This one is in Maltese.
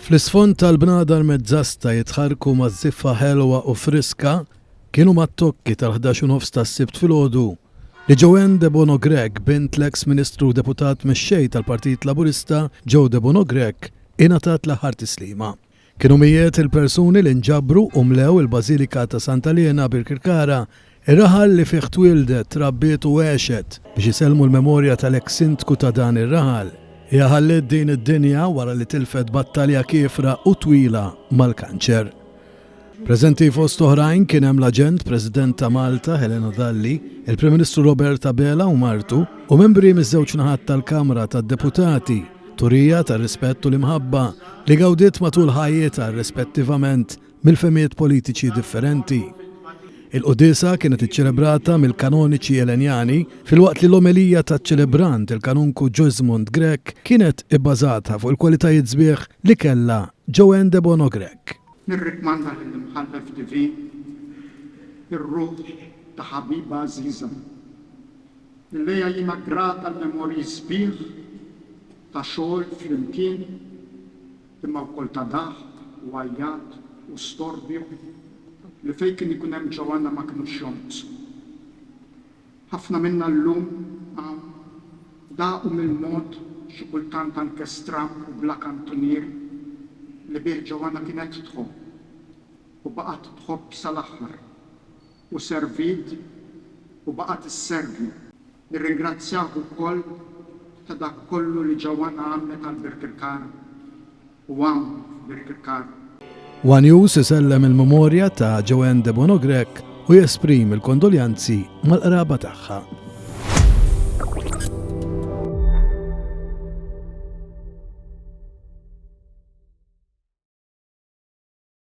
Fl-isfond tal-bnadar mezzasta jitħarku maż-żiffa ħelwa u friska kienu mat-tokki tal-11 tas-sibt filgħodu li Joanne de Bono Grech, bint l-eks Ministru Deputat mexxej tal-Partit Laburista Joe de Bono Grech, ingħatat l-aħħar tislima. Kienu mijiet il-persuni li nġabru u mlew il-Bażilika ta' Santa Elena bir-Kirkara, ir-raħal li fih twildet, trabbiet u għexet biex isellmu l-memorja tal-eks sindku ta' dan ir-raħal. Hija ħallet din id-dinja wara li tilfet battalja kiefra u twila mal-kanċer. Preżenti fost oħrajn kien hemm l-Aġent President ta' Malta Helena Dalli, il-Prim Ministru Roberta Bela u martu u membri miż-żewġ naħat tal-Kamra tad-Deputati, turija tar-rispett u l-imħabba li gawdiet matul ħajjitha rispettivament mill-femijiet politiċi differenti. Il-qudisa kienet iċċelebrata mill-kanoniċi Elenjani filwaqt li l-omelija taċ-ċelebrant il-kanunku Gismund Grech kienet ibbażata fuq il-kwalitajiet sbieħ li kellha Joanne de Bono Grech. Nirrikmanda lill-imħallef divin ir-ruħ ta' ħabiba għażiża li hija jiena grata l-memorji sbieħ ta' xogħol flimkien imma wkoll ta' daħk u għajjat u storbju li fejn kien ikun hemm Joanna ma kinux jonqsu. Ħafna minna llum daqu mill-mod xi kultant anke stram u bla kantunier li bih Joanna kienet tħobb u baqgħet tħobb sal-aħħar u servit u baqgħet isservi. Nirringrazzjah ukoll ta' dak kollu li Joanna għamlet għal bir-Kirkara u hawn bir-Kirkara. One News isellem il-memorja ta' Joanne de Bono Grech u jesprim il-kondoljanzi mal-qraba tagħha.